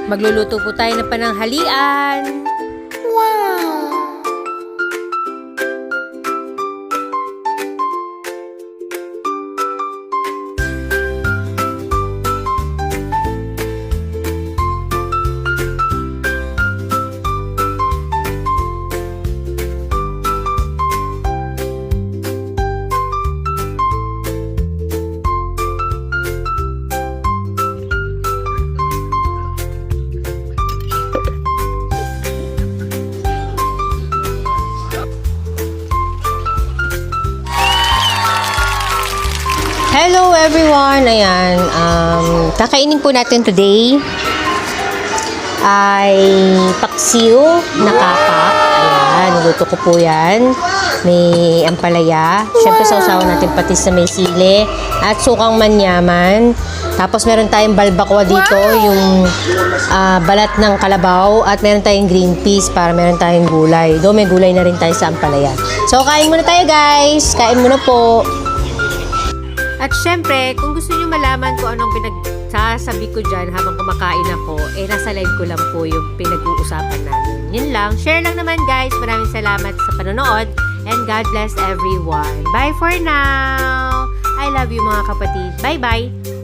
Magluluto po tayo ng pananghalian. Wow! Hello everyone! Ayan, kakainin po natin today ay paksiw na kapak. Ayan, niluto ko po yan. May ampalaya. Siyempre sausawan natin pati sa may sili at sukang manyaman. Tapos meron tayong balbakwa dito, yung balat ng kalabaw, at meron tayong green peas para meron tayong gulay. Do may gulay na rin tayo sa ampalaya. So kain muna tayo guys! Kain muna po! At syempre, kung gusto nyo malaman kung anong pinagsasabi ko dyan habang kumakain ako, nasa live ko lang po yung pinag-uusapan namin. Yun lang. Share lang naman guys. Maraming salamat sa panonood. And God bless everyone. Bye for now! I love you mga kapatid. Bye-bye!